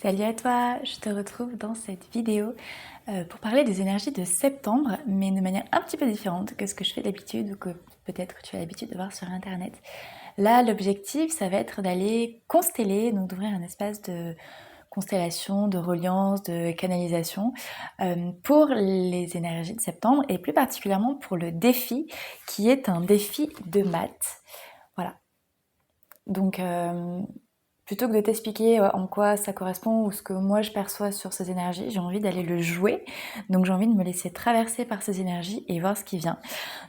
Salut à toi, je te retrouve dans cette vidéo pour parler des énergies de septembre, mais de manière un petit peu différente que ce que je fais d'habitude ou que peut-être tu as l'habitude de voir sur internet. Là, l'objectif, ça va être d'aller consteller, donc d'ouvrir un espace de constellation, de reliance, de canalisation pour les énergies de septembre et plus particulièrement pour le défi qui est un défi de maths. Voilà. Donc, plutôt que de t'expliquer en quoi ça correspond ou ce que moi je perçois sur ces énergies, j'ai envie d'aller le jouer. Donc j'ai envie de me laisser traverser par ces énergies et voir ce qui vient.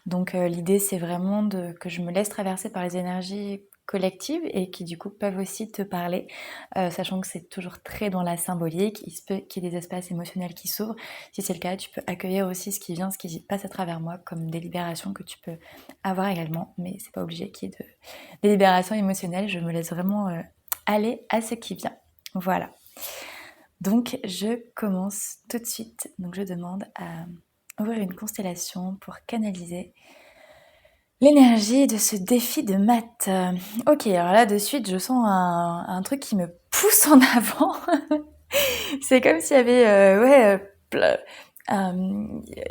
Donc l'idée c'est vraiment que je me laisse traverser par les énergies collectives et qui du coup peuvent aussi te parler, sachant que c'est toujours très dans la symbolique, il se peut qu'il y ait des espaces émotionnels qui s'ouvrent. Si c'est le cas, tu peux accueillir aussi ce qui vient, ce qui passe à travers moi, comme des libérations que tu peux avoir également, mais c'est pas obligé qu'il y ait des libérations émotionnelles, je me laisse vraiment aller à ce qui vient. Voilà. Donc je commence tout de suite. Donc je demande à ouvrir une constellation pour canaliser l'énergie de ce défi de maths. Ok, alors là de suite je sens un truc qui me pousse en avant. C'est comme s'il y avait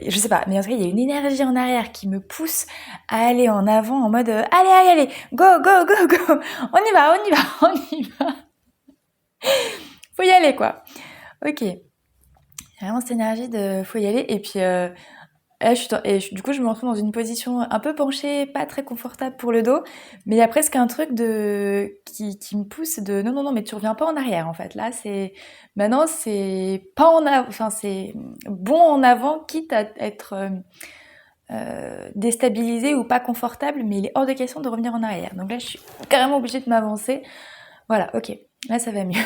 je sais pas, mais en tout cas il y a une énergie en arrière qui me pousse à aller en avant en mode allez, go, go, go, go, on y va, on y va, on y va. Faut y aller quoi. Ok, vraiment cette énergie de faut y aller et puis là, du coup je me retrouve dans une position un peu penchée, pas très confortable pour le dos, mais il y a presque un truc qui me pousse de non mais tu reviens pas en arrière en fait. Là c'est maintenant c'est pas en avant, enfin c'est bon en avant quitte à être déstabilisé ou pas confortable, mais il est hors de question de revenir en arrière. Donc là je suis carrément obligée de m'avancer. Voilà, ok, là ça va mieux.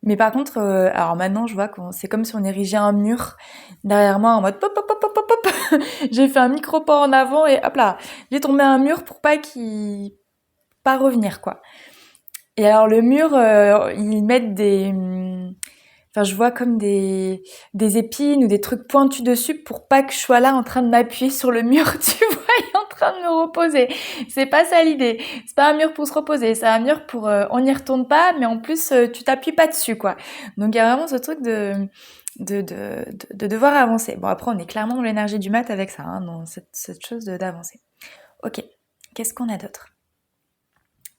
Mais par contre, alors maintenant, je vois que c'est comme si on érigeait un mur derrière moi en mode pop, pop, pop, pop, pop, pop. J'ai fait un micro pas en avant et hop là, j'ai tombé un mur pour pas revenir quoi. Et alors le mur, ils mettent enfin je vois comme des épines ou des trucs pointus dessus pour pas que je sois là en train de m'appuyer sur le mur, tu vois, et en train de me reposer. C'est pas ça l'idée. C'est pas un mur pour se reposer, c'est un mur pour on n'y retourne pas, mais en plus tu t'appuies pas dessus quoi. Donc il y a vraiment ce truc de devoir avancer. Bon après on est clairement dans l'énergie du mat avec ça, hein, dans cette chose d'avancer. Ok, qu'est-ce qu'on a d'autre?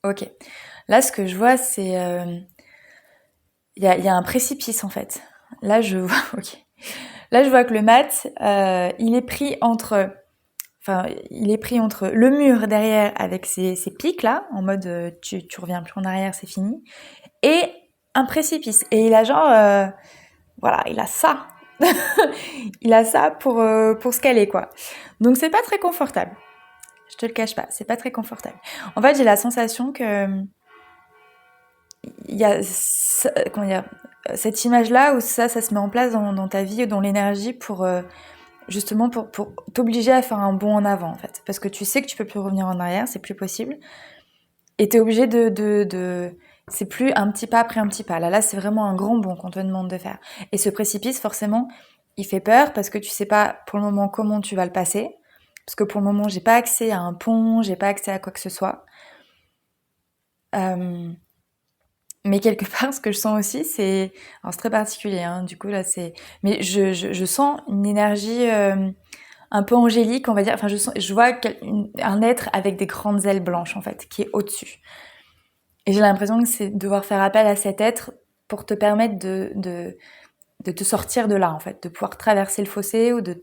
Ok, là ce que je vois c'est il y a un précipice en fait. Là je vois, ok. Là je vois que le mat, il est pris entre, enfin il est pris entre le mur derrière avec ses pics là, en mode tu reviens plus en arrière, c'est fini, et un précipice. Et il a genre, voilà, il a ça. Il a ça pour se caler quoi. Donc c'est pas très confortable. Je te le cache pas, c'est pas très confortable. En fait j'ai la sensation que il y a comment dire, cette image-là où ça se met en place dans ta vie, dans l'énergie pour justement pour t'obliger à faire un bond en avant en fait. Parce que tu sais que tu peux plus revenir en arrière, c'est plus possible. Et t'es obligé c'est plus un petit pas après un petit pas. Là, c'est vraiment un grand bond qu'on te demande de faire. Et ce précipice, forcément, il fait peur parce que tu sais pas pour le moment comment tu vas le passer. Parce que pour le moment, j'ai pas accès à un pont, j'ai pas accès à quoi que ce soit. Mais quelque part, ce que je sens aussi, alors c'est très particulier, hein, du coup là mais je sens une énergie un peu angélique, on va dire. Enfin, je vois un être avec des grandes ailes blanches en fait, qui est au-dessus. Et j'ai l'impression que c'est devoir faire appel à cet être pour te permettre de te sortir de là en fait, de pouvoir traverser le fossé ou de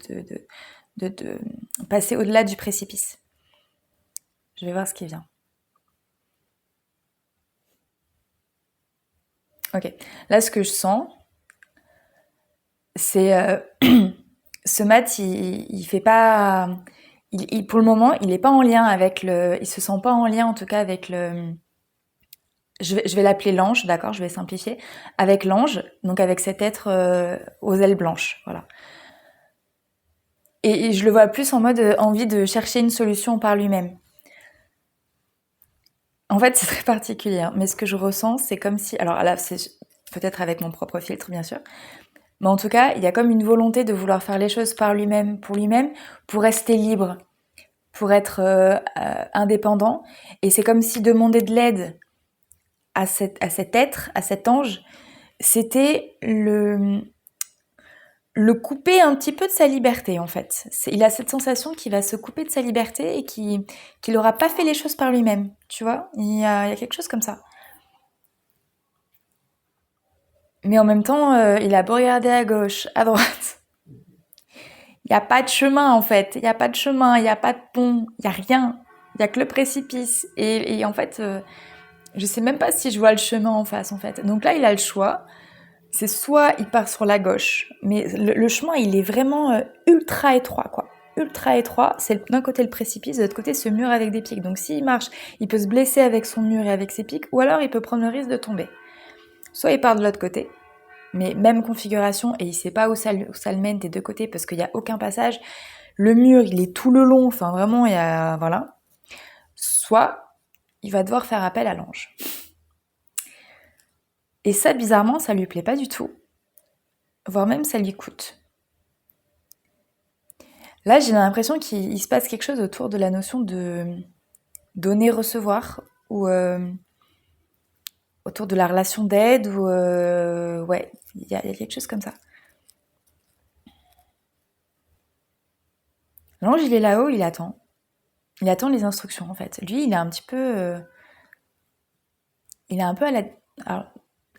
passer au-delà du précipice. Je vais voir ce qui vient. Ok. Là, ce que je sens, c'est ce mat, il fait pas, pour le moment, il est pas en lien avec il se sent pas en lien en tout cas avec je vais l'appeler l'ange, d'accord, je vais simplifier, avec l'ange, donc avec cet être aux ailes blanches, voilà. Et je le vois plus en mode envie de chercher une solution par lui-même. En fait, c'est très particulier, hein, mais ce que je ressens, c'est comme si, alors là, c'est peut-être avec mon propre filtre, bien sûr, mais en tout cas, il y a comme une volonté de vouloir faire les choses par lui-même, pour rester libre, pour être indépendant. Et c'est comme si demander de l'aide à cet être, à cet ange, c'était le couper un petit peu de sa liberté, en fait. Il a cette sensation qu'il va se couper de sa liberté et qu'il n'aura pas fait les choses par lui-même, tu vois. Il y a quelque chose comme ça. Mais en même temps, il a beau regarder à gauche, à droite. Il n'y a pas de chemin, en fait. Il n'y a pas de chemin, il n'y a pas de pont, il n'y a rien. Il n'y a que le précipice. Et en fait, je sais même pas si je vois le chemin en face, en fait. Donc là, il a le choix. C'est soit il part sur la gauche, mais le chemin, il est vraiment ultra étroit, quoi. Ultra étroit. C'est d'un côté le précipice, de l'autre côté ce mur avec des pics. Donc s'il marche, il peut se blesser avec son mur et avec ses pics, ou alors il peut prendre le risque de tomber. Soit il part de l'autre côté, mais même configuration, et il sait pas où ça le mène des deux côtés, parce qu'il n'y a aucun passage. Le mur, il est tout le long, enfin vraiment, il y a... Voilà. Soit il va devoir faire appel à l'ange. Et ça, bizarrement, ça lui plaît pas du tout. Voire même, ça lui coûte. Là, j'ai l'impression qu'il se passe quelque chose autour de la notion de donner-recevoir, ou autour de la relation d'aide, ou... ouais, il y a quelque chose comme ça. L'ange, il est là-haut, il attend. Il attend les instructions, en fait. Lui, il est un petit peu... il est un peu à la... Alors,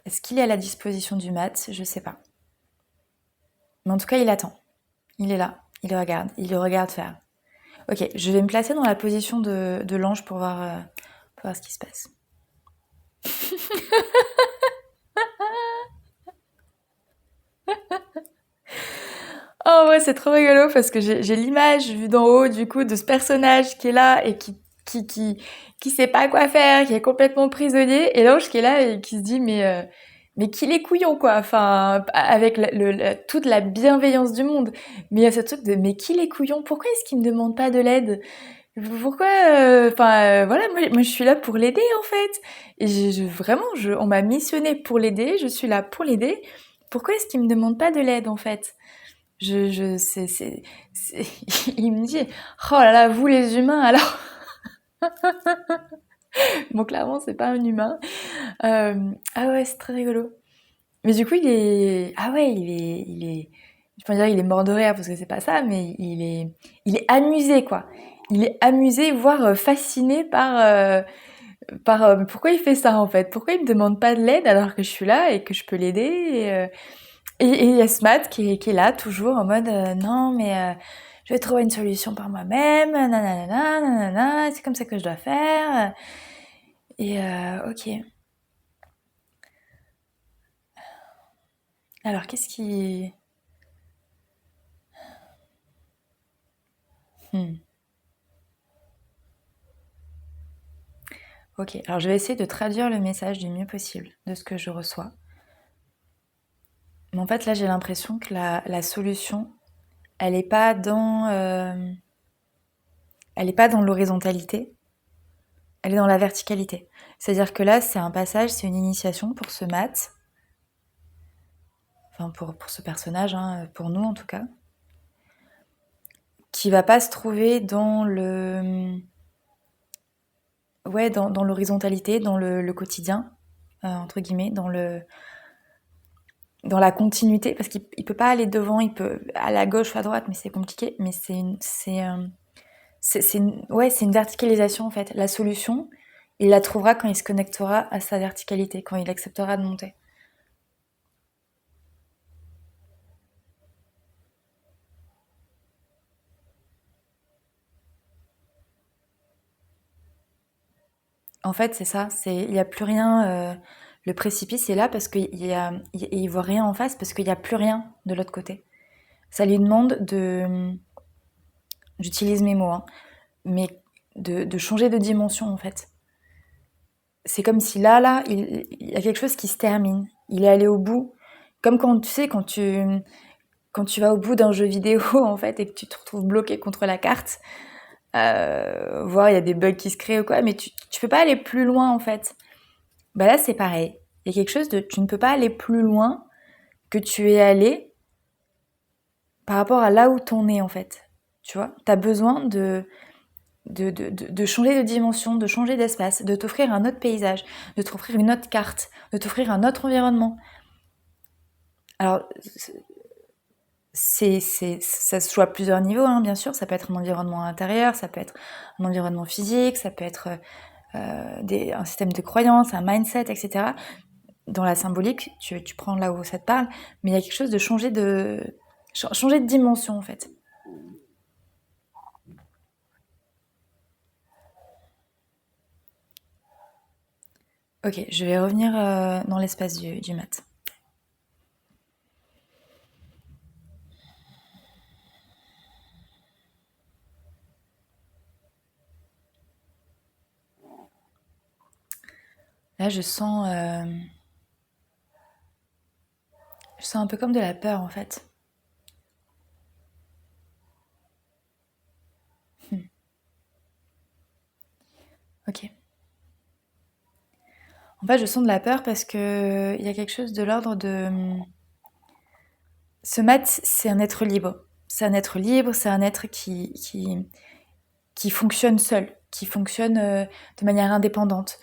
est-ce qu'il est à la disposition du mat? Je sais pas. Mais en tout cas, il attend. Il est là. Il le regarde faire. Ok, je vais me placer dans la position de l'ange pour voir ce qui se passe. Oh ouais, c'est trop rigolo parce que j'ai l'image vue d'en haut du coup de ce personnage qui est là et qui, qui, qui sait pas quoi faire, qui est complètement prisonnier, et l'ange qui est là et qui se dit mais qu'il est couillon quoi, enfin avec toute la bienveillance du monde, mais il y a ce truc de mais qu'il est couillon, pourquoi est-ce qu'il me demande pas de l'aide? Pourquoi voilà, moi je suis là pour l'aider en fait, et vraiment on m'a missionné pour l'aider, je suis là pour l'aider, pourquoi est-ce qu'il me demande pas de l'aide en fait? Il me dit, oh là là, vous les humains, alors. Bon, clairement, c'est pas un humain. Ah ouais, c'est très rigolo. Mais du coup, ah ouais, je peux dire, il est mort de rire parce que c'est pas ça, mais il est amusé, quoi. Il est amusé, voire fasciné par pourquoi il fait ça, en fait. Pourquoi il me demande pas de l'aide alors que je suis là et que je peux l'aider, et il y a Smat qui est là, toujours en mode non, mais je vais trouver une solution par moi-même, nanana, nanana, c'est comme ça que je dois faire. Et ok. Alors, qu'est-ce qui. Hmm. Ok, alors je vais essayer de traduire le message du mieux possible de ce que je reçois. Mais en fait, là, j'ai l'impression que la solution, elle n'est pas elle est pas dans l'horizontalité, elle est dans la verticalité. C'est-à-dire que là, c'est un passage, c'est une initiation pour ce mat, enfin pour ce personnage, hein, pour nous en tout cas, qui va pas se trouver dans dans l'horizontalité, dans le quotidien, entre guillemets, dans la continuité, parce qu'il peut pas aller devant, il peut à la gauche ou à droite, mais c'est compliqué. Mais c'est une verticalisation en fait. La solution, il la trouvera quand il se connectera à sa verticalité, quand il acceptera de monter. En fait, c'est ça. Il n'y a plus rien. Le précipice est là parce qu'il voit rien en face parce qu'il n'y a plus rien de l'autre côté. Ça lui demande j'utilise mes mots, hein, mais de changer de dimension en fait. C'est comme si là, il y a quelque chose qui se termine. Il est allé au bout. Comme quand tu sais, quand tu vas au bout d'un jeu vidéo en fait et que tu te retrouves bloqué contre la carte, voire il y a des bugs qui se créent ou quoi, mais tu peux pas aller plus loin en fait. Bah là c'est pareil. Il y a quelque chose de tu ne peux pas aller plus loin que tu es allé par rapport à là où t'en es en fait. Tu vois, t'as besoin de changer de dimension, de changer d'espace, de t'offrir un autre paysage, de t'offrir une autre carte, de t'offrir un autre environnement. Alors, ça se joue à plusieurs niveaux, hein, bien sûr. Ça peut être un environnement intérieur, ça peut être un environnement physique, ça peut être un système de croyance, un mindset, etc. Dans la symbolique, tu prends là où ça te parle, mais il y a quelque chose de changer de dimension, en fait. Ok, je vais revenir dans l'espace du mat. Là, je sens un peu comme de la peur, en fait. Ok. En fait, je sens de la peur parce que il y a quelque chose de l'ordre de... Ce mat, c'est un être libre. C'est un être libre, c'est un être qui fonctionne seul, qui fonctionne de manière indépendante,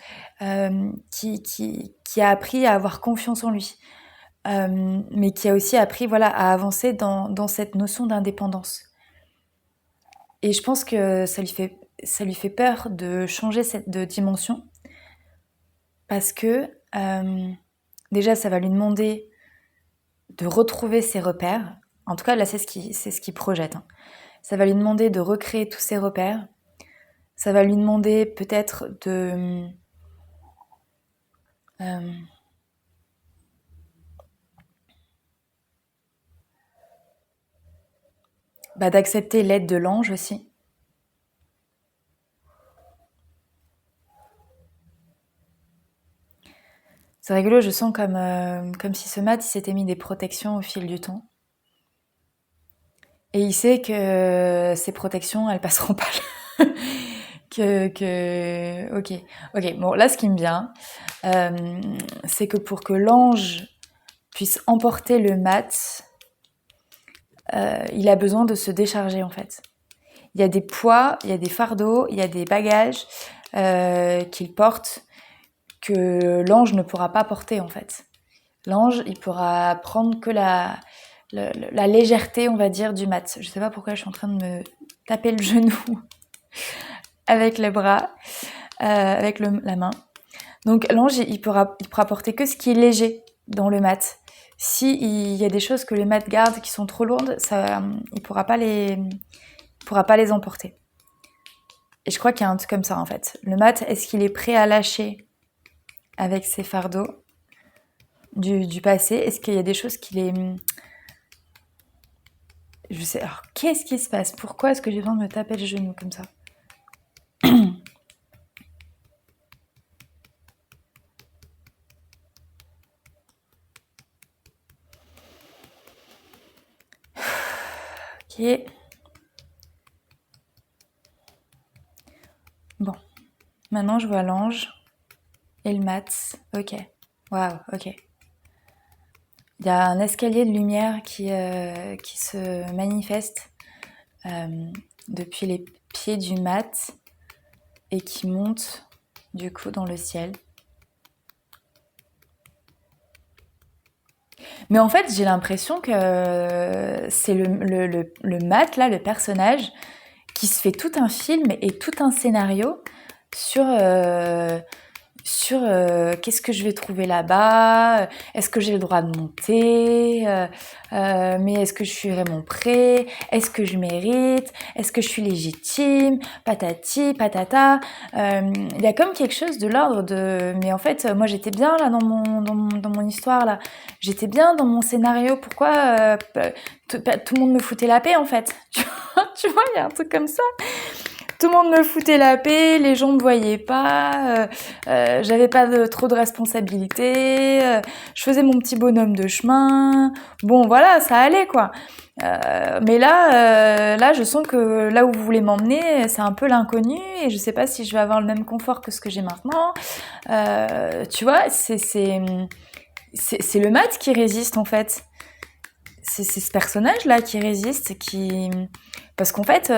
qui a appris à avoir confiance en lui, mais qui a aussi appris voilà, à avancer dans cette notion d'indépendance. Et je pense que ça lui fait peur de changer de dimension parce que déjà, ça va lui demander de retrouver ses repères. En tout cas, là, c'est ce qu'il projette, hein. Ça va lui demander de recréer tous ses repères. Ça va lui demander peut-être euh, d'accepter l'aide de l'ange aussi. C'est rigolo, je sens comme si ce mat il s'était mis des protections au fil du temps. Et il sait que ces protections, elles passeront pas. Ok, ok. Bon, là, ce qui me vient, c'est que pour que l'ange puisse emporter le mat, il a besoin de se décharger en fait. Il y a des poids, il y a des fardeaux, il y a des bagages qu'il porte que l'ange ne pourra pas porter en fait. L'ange, il pourra prendre que la légèreté, on va dire, du mat. Je sais pas pourquoi je suis en train de me taper le genou avec le bras, avec la main. Donc l'ange, il pourra porter que ce qui est léger dans le mat. Si il y a des choses que le mat garde qui sont trop lourdes, il pourra pas les emporter. Et je crois qu'il y a un truc comme ça en fait. Le mat, est-ce qu'il est prêt à lâcher avec ses fardeaux du passé? Est-ce qu'il y a des choses qu'il est... Je sais... Alors, qu'est-ce qui se passe? Pourquoi est-ce que j'ai besoin de me taper le genou comme ça? Ok. Bon. Maintenant, je vois l'ange et le mat. Ok. Waouh, ok. Il y a un escalier de lumière qui se manifeste depuis les pieds du mat et qui monte du coup dans le ciel. Mais en fait, j'ai l'impression que c'est le mat, là, le personnage, qui se fait tout un film et tout un scénario sur, qu'est-ce que je vais trouver là-bas, est-ce que j'ai le droit de monter, mais est-ce que je suis vraiment prêt, est-ce que je mérite, est-ce que je suis légitime, patati, patata. Il y a comme quelque chose de l'ordre de... Mais en fait, moi j'étais bien là dans mon histoire, là. J'étais bien dans mon scénario, pourquoi tout le monde me foutait la paix en fait. Tu vois, il y a un truc comme ça. Tout le monde me foutait la paix, les gens me voyaient pas, j'avais pas trop de responsabilités, je faisais mon petit bonhomme de chemin. Bon, voilà, ça allait quoi. Mais là, je sens que là où vous voulez m'emmener, c'est un peu l'inconnu et je sais pas si je vais avoir le même confort que ce que j'ai maintenant. Tu vois, c'est le mat qui résiste en fait. C'est ce personnage-là qui résiste, parce qu'en fait,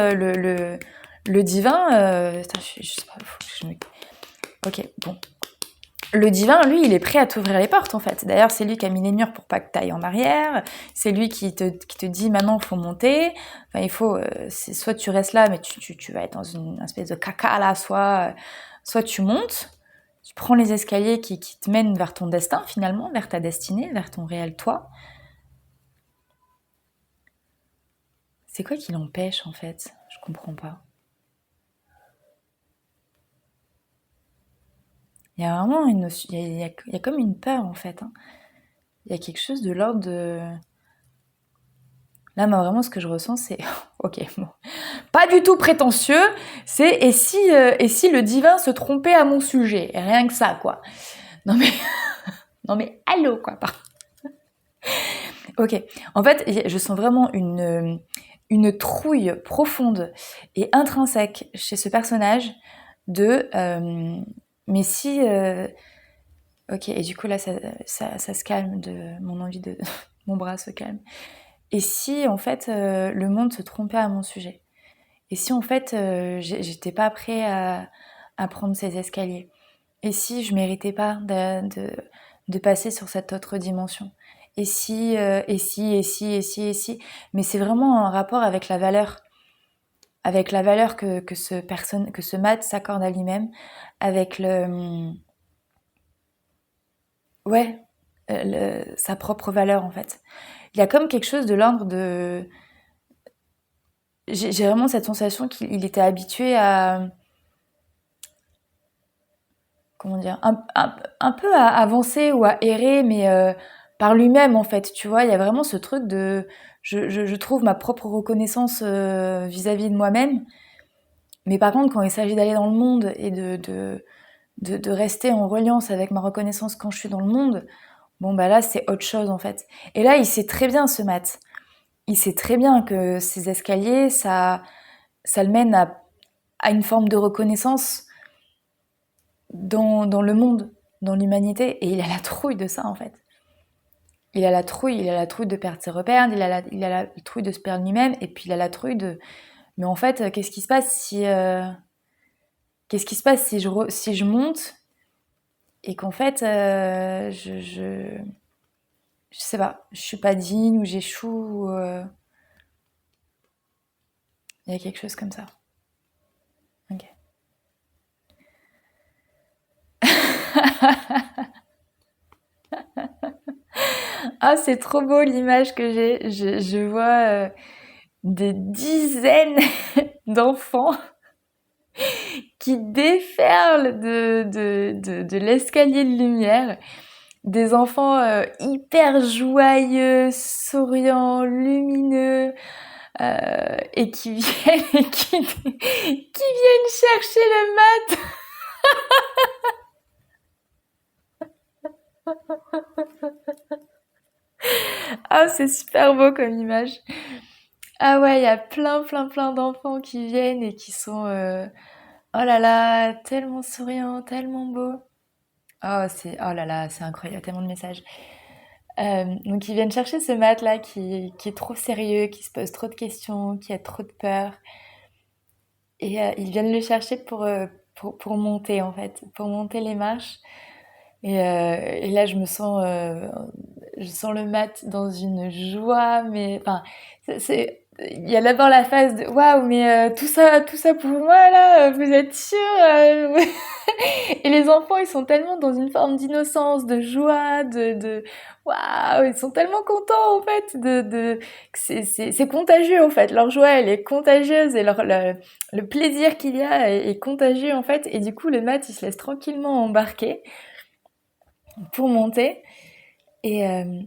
le divin... attends, je sais pas, faut que je me... Ok, bon. le divin, lui, il est prêt à t'ouvrir les portes, en fait. D'ailleurs, c'est lui qui a mis les murs pour pas que tu ailles en arrière. C'est lui qui te dit, maintenant, il faut monter. Enfin, il faut... soit tu restes là, mais tu vas être dans une espèce de caca, là. Soit tu montes, tu prends les escaliers qui te mènent vers ton destin, finalement, vers ta destinée, vers ton réel toi. C'est quoi qui l'empêche, en fait? Je comprends pas. Il y a vraiment une... Il y a comme une peur, en fait. Hein. Il y a quelque chose de l'ordre de... Là, moi, vraiment, ce que je ressens, c'est... ok, bon. Pas du tout prétentieux, c'est et si le divin se trompait à mon sujet? Et rien que ça, quoi. Non mais... non mais, allô, quoi. Ok, en fait, je sens vraiment une trouille profonde et intrinsèque chez ce personnage de... mais si... ok, et du coup, là, ça se calme, de mon envie de... mon bras se calme. Et si, en fait, le monde se trompait à mon sujet? Et si, en fait, j'étais pas prêt à prendre ces escaliers? Et si je méritais pas de passer sur cette autre dimension? Et si... Mais c'est vraiment en rapport avec la valeur que ce Matt s'accorde à lui-même, avec ouais, sa propre valeur, en fait. Il y a comme quelque chose de l'ordre de... J'ai vraiment cette sensation qu'il était habitué à... Comment dire, un peu à avancer ou à errer, mais par lui-même, en fait, tu vois, il y a vraiment ce truc de... Je trouve ma propre reconnaissance vis-à-vis de moi-même, mais par contre, quand il s'agit d'aller dans le monde et de rester en reliance avec ma reconnaissance quand je suis dans le monde, bon, bah là, c'est autre chose, en fait. Et là, il sait très bien, ce Matt. Il sait très bien que ces escaliers, ça le mène à une forme de reconnaissance dans le monde, dans l'humanité, et il a la trouille de ça, en fait. Il a la trouille de perdre ses repères, il a la trouille de se perdre lui-même, et puis il a la trouille de... Mais en fait, qu'est-ce qui se passe si je monte, et qu'en fait, je sais pas, je suis pas digne, ou j'échoue, il y a quelque chose comme ça. Ok. Ah, c'est trop beau l'image que j'ai. Je vois des dizaines d'enfants qui déferlent de l'escalier de lumière. Des enfants hyper joyeux, souriants, lumineux, et qui viennent, qui viennent chercher le mat. Ah, c'est super beau comme image. Ah ouais, il y a plein d'enfants qui viennent et qui sont, oh là là, tellement souriants, tellement beaux. Oh là là, c'est incroyable, tellement de messages. Donc ils viennent chercher ce mat là qui est trop sérieux, qui se pose trop de questions, qui a trop de peur. Et ils viennent le chercher pour monter, en fait, pour monter les marches. Et là, je sens le mat dans une joie, mais enfin, il y a d'abord la phase de waouh, mais tout ça pour moi là, vous êtes sûr Et les enfants, ils sont tellement dans une forme d'innocence, de joie, de waouh, ils sont tellement contents en fait que c'est contagieux en fait. Leur joie, elle est contagieuse et le plaisir qu'il y a est contagieux en fait. Et du coup, le mat, il se laisse tranquillement embarquer pour monter. Et, euh,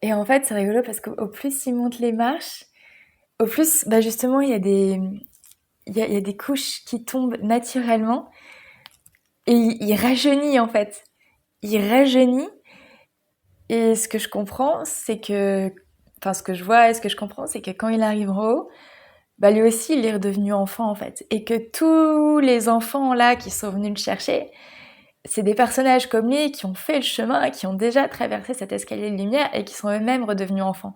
et en fait, c'est rigolo parce qu'au plus il monte les marches, au plus, bah justement, il y a des couches qui tombent naturellement et il rajeunit en fait. Il rajeunit et ce que je comprends, c'est que, enfin, ce que je vois et ce que je comprends, c'est que quand il arrive en haut, bah lui aussi, il est redevenu enfant en fait. Et que tous les enfants là qui sont venus le chercher, c'est des personnages comme lui qui ont fait le chemin, qui ont déjà traversé cet escalier de lumière et qui sont eux-mêmes redevenus enfants,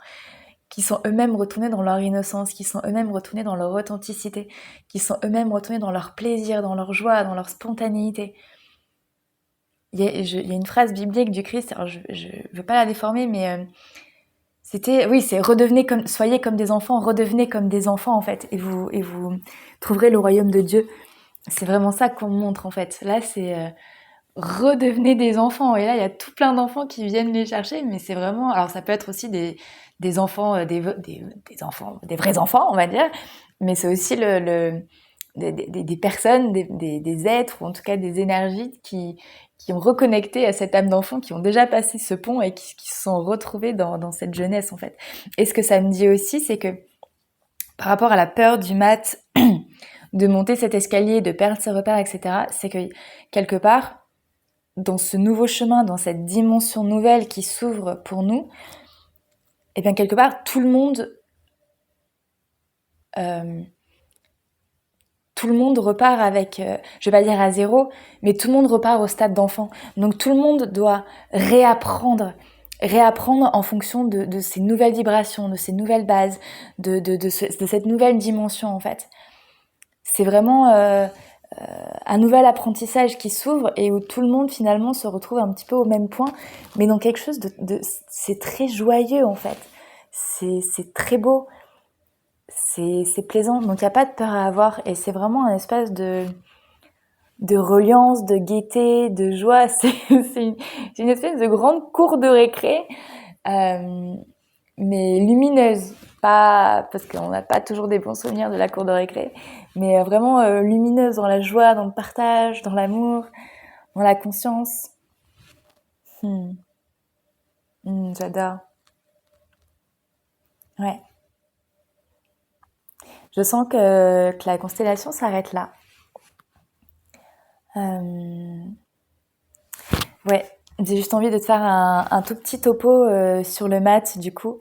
qui sont eux-mêmes retournés dans leur innocence, qui sont eux-mêmes retournés dans leur authenticité, qui sont eux-mêmes retournés dans leur plaisir, dans leur joie, dans leur spontanéité. il y a une phrase biblique du Christ, alors je veux pas la déformer, mais c'est soyez comme des enfants, redevenez comme des enfants en fait, et vous trouverez le royaume de Dieu. C'est vraiment ça qu'on montre en fait. Là, c'est redevenez des enfants. Et là, il y a tout plein d'enfants qui viennent les chercher, mais c'est vraiment. Alors, ça peut être aussi des enfants, des enfants, des vrais enfants, on va dire, mais c'est aussi des personnes, des êtres, ou en tout cas des énergies qui ont reconnecté à cette âme d'enfant, qui ont déjà passé ce pont et qui se sont retrouvés dans cette jeunesse en fait. Et ce que ça me dit aussi, c'est que par rapport à la peur du mat, de monter cet escalier, de perdre ses repères, etc., c'est que quelque part, dans ce nouveau chemin, dans cette dimension nouvelle qui s'ouvre pour nous, et bien quelque part, tout le monde repart avec, je vais pas dire à zéro, mais tout le monde repart au stade d'enfant. Donc tout le monde doit réapprendre en fonction de ces nouvelles vibrations, de ces nouvelles bases, de cette nouvelle dimension en fait. C'est vraiment un nouvel apprentissage qui s'ouvre et où tout le monde finalement se retrouve un petit peu au même point, mais dans quelque chose c'est très joyeux en fait. C'est très beau, c'est plaisant, donc il n'y a pas de peur à avoir et c'est vraiment un espace de reliance, de gaieté, de joie. C'est une espèce de grande cour de récré, mais lumineuse. Pas parce qu'on n'a pas toujours des bons souvenirs de la cour de récré, mais vraiment lumineuse dans la joie, dans le partage, dans l'amour, dans la conscience. J'adore. Ouais. Je sens que la constellation s'arrête là. Ouais, j'ai juste envie de te faire un tout petit topo sur le mat du coup.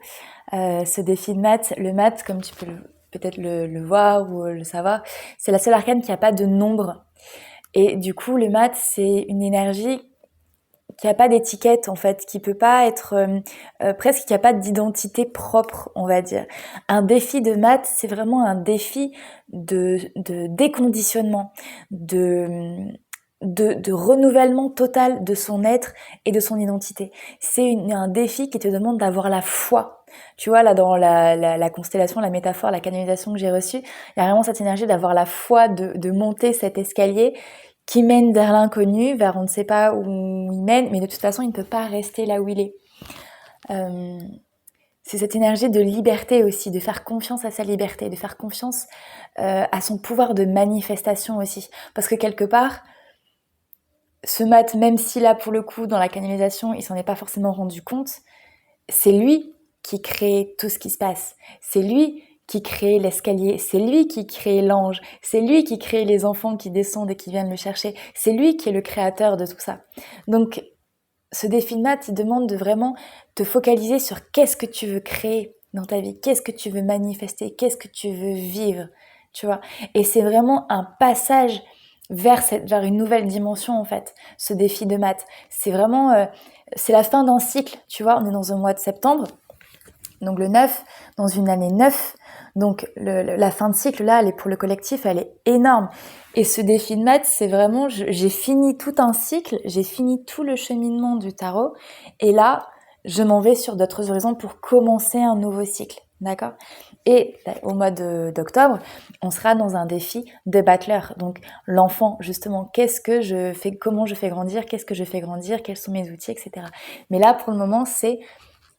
Ce défi de mat, le mat, comme tu peux peut-être le voir ou le savoir, c'est la seule arcane qui n'a pas de nombre. Et du coup, le mat, c'est une énergie qui a pas d'étiquette en fait, qui peut pas être presque qui a pas d'identité propre, on va dire. Un défi de maths, c'est vraiment un défi de déconditionnement, de renouvellement total de son être et de son identité. C'est un défi qui te demande d'avoir la foi. Tu vois, là, dans la constellation, la métaphore, la canalisation que j'ai reçue, il y a vraiment cette énergie d'avoir la foi de monter cet escalier qui mène vers l'inconnu, vers on ne sait pas où il mène, mais de toute façon, il ne peut pas rester là où il est. C'est cette énergie de liberté aussi, de faire confiance à sa liberté, de faire confiance à son pouvoir de manifestation aussi. Parce que quelque part, ce mat, même si là, pour le coup, dans la canalisation, il s'en est pas forcément rendu compte, c'est lui qui crée tout ce qui se passe. C'est lui qui crée l'escalier, c'est lui qui crée l'ange, c'est lui qui crée les enfants qui descendent et qui viennent le chercher, c'est lui qui est le créateur de tout ça. Donc, ce défi de maths, il demande de vraiment te focaliser sur qu'est-ce que tu veux créer dans ta vie, qu'est-ce que tu veux manifester, qu'est-ce que tu veux vivre, tu vois. Et c'est vraiment un passage vers une nouvelle dimension, en fait, ce défi de maths. C'est vraiment, c'est la fin d'un cycle, tu vois. On est dans un mois de septembre, donc le 9, dans une année 9, donc la fin de cycle là, elle est pour le collectif, elle est énorme. Et ce défi de maths, c'est vraiment, j'ai fini tout un cycle, j'ai fini tout le cheminement du tarot, et là, je m'en vais sur d'autres horizons pour commencer un nouveau cycle, d'accord? Et au mois d'octobre, on sera dans un défi de battleur. Donc l'enfant, justement, qu'est-ce que je fais, comment je fais grandir, qu'est-ce que je fais grandir, quels sont mes outils, etc. Mais là, pour le moment, c'est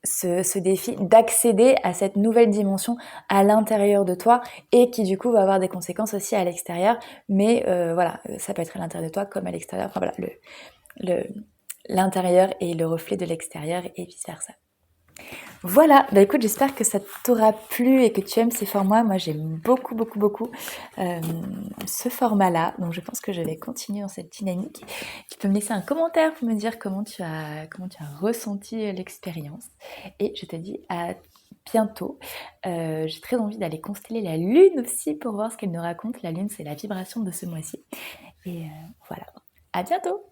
ce défi d'accéder à cette nouvelle dimension à l'intérieur de toi et qui du coup va avoir des conséquences aussi à l'extérieur, mais voilà, ça peut être à l'intérieur de toi comme à l'extérieur, enfin voilà, l'intérieur est le reflet de l'extérieur et vice versa. Voilà, bah écoute, j'espère que ça t'aura plu et que tu aimes ces formats. Moi, j'aime beaucoup, beaucoup, beaucoup ce format-là. Donc, je pense que je vais continuer dans cette dynamique. Tu peux me laisser un commentaire pour me dire comment tu as ressenti l'expérience. Et je te dis à bientôt. J'ai très envie d'aller consteller la lune aussi pour voir ce qu'elle nous raconte. La lune, c'est la vibration de ce mois-ci. Et voilà, à bientôt!